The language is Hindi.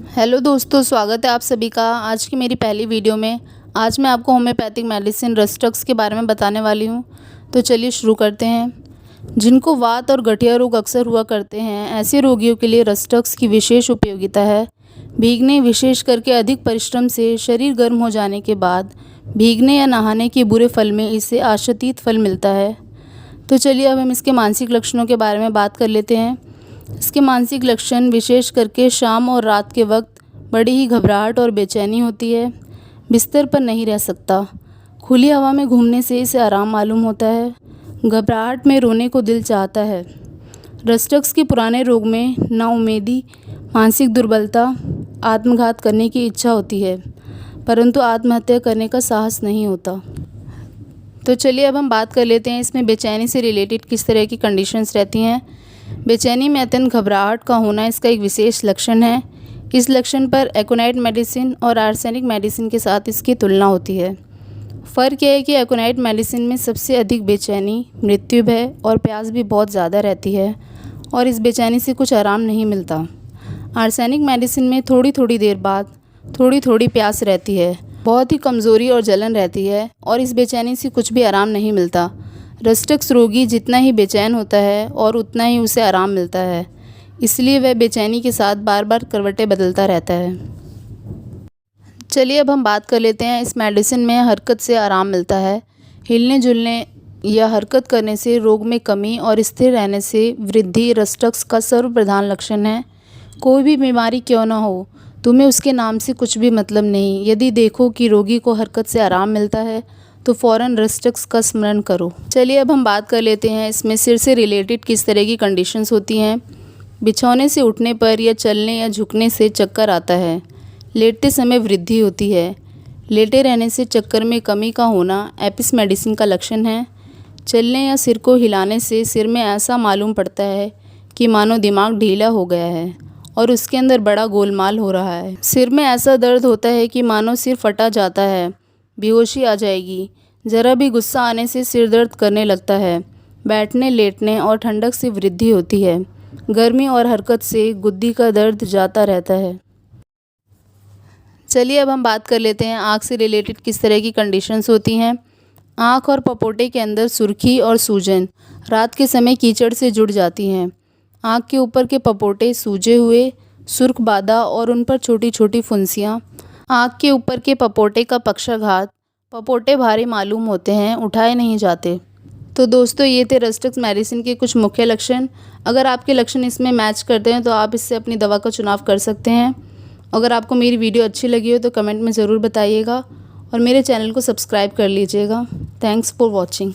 हेलो दोस्तों, स्वागत है आप सभी का आज की मेरी पहली वीडियो में। आज मैं आपको होम्योपैथिक मेडिसिन रस्टक्स के बारे में बताने वाली हूँ। तो चलिए शुरू करते हैं। जिनको वात और गठिया रोग अक्सर हुआ करते हैं, ऐसे रोगियों के लिए रस्टक्स की विशेष उपयोगिता है। भीगने, विशेष करके अधिक परिश्रम से शरीर गर्म हो जाने के बाद भीगने या नहाने के बुरे फल में इससे आशातीत फल मिलता है। तो चलिए अब हम इसके मानसिक लक्षणों के बारे में बात कर लेते हैं। इसके मानसिक लक्षण विशेष करके शाम और रात के वक्त बड़ी ही घबराहट और बेचैनी होती है। बिस्तर पर नहीं रह सकता। खुली हवा में घूमने से इसे आराम मालूम होता है। घबराहट में रोने को दिल चाहता है। रस्टक्स के पुराने रोग में नाउम्मीदी, मानसिक दुर्बलता, आत्मघात करने की इच्छा होती है, परंतु आत्महत्या करने का साहस नहीं होता। तो चलिए अब हम बात कर लेते हैं इसमें बेचैनी से रिलेटेड किस तरह की कंडीशंस रहती हैं। बेचैनी में अत्यंत घबराहट का होना इसका एक विशेष लक्षण है। इस लक्षण पर एकोनाइट मेडिसिन और आर्सेनिक मेडिसिन के साथ इसकी तुलना होती है। फ़र्क यह है कि एकोनाइट मेडिसिन में सबसे अधिक बेचैनी, मृत्यु भय और प्यास भी बहुत ज़्यादा रहती है और इस बेचैनी से कुछ आराम नहीं मिलता। आर्सेनिक मेडिसिन में थोड़ी थोड़ी देर बाद थोड़ी थोड़ी प्यास रहती है, बहुत ही कमज़ोरी और जलन रहती है और इस बेचैनी से कुछ भी आराम नहीं मिलता। रस्टक्स रोगी जितना ही बेचैन होता है और उतना ही उसे आराम मिलता है, इसलिए वह बेचैनी के साथ बार बार करवटें बदलता रहता है। चलिए अब हम बात कर लेते हैं इस मेडिसिन में हरकत से आराम मिलता है। हिलने जुलने या हरकत करने से रोग में कमी और स्थिर रहने से वृद्धि रस्टक्स का सर्वप्रधान लक्षण है। कोई भी बीमारी क्यों न हो, तुम्हें उसके नाम से कुछ भी मतलब नहीं। यदि देखो कि रोगी को हरकत से आराम मिलता है तो फ़ौरन रस्टक्स का स्मरण करो। चलिए अब हम बात कर लेते हैं इसमें सिर से रिलेटेड किस तरह की कंडीशंस होती हैं। बिछौने से उठने पर या चलने या झुकने से चक्कर आता है। लेटते समय वृद्धि होती है। लेटे रहने से चक्कर में कमी का होना एपिस मेडिसिन का लक्षण है। चलने या सिर को हिलाने से सिर में ऐसा मालूम पड़ता है कि मानो दिमाग ढीला हो गया है और उसके अंदर बड़ा गोलमाल हो रहा है। सिर में ऐसा दर्द होता है कि मानो सिर फटा जाता है, बेहोशी आ जाएगी। ज़रा भी गुस्सा आने से सिर दर्द करने लगता है। बैठने, लेटने और ठंडक से वृद्धि होती है। गर्मी और हरकत से गुद्दी का दर्द जाता रहता है। चलिए अब हम बात कर लेते हैं आँख से रिलेटेड किस तरह की कंडीशंस होती हैं। आँख और पपोटे के अंदर सुर्खी और सूजन रात के समय कीचड़ से जुड़ जाती हैं। आँख के ऊपर के पपोटे सूजे हुए, सुर्ख बादा और उन पर छोटी छोटी फुंसियाँ। आँख के ऊपर के पपोटे का पक्षाघात, पपोटे भारी मालूम होते हैं, उठाए नहीं जाते। तो दोस्तों ये थे रस्टक्स मेडिसिन के कुछ मुख्य लक्षण। अगर आपके लक्षण इसमें मैच करते हैं तो आप इससे अपनी दवा का चुनाव कर सकते हैं। अगर आपको मेरी वीडियो अच्छी लगी हो तो कमेंट में ज़रूर बताइएगा और मेरे चैनल को सब्सक्राइब कर लीजिएगा। Thanks for watching.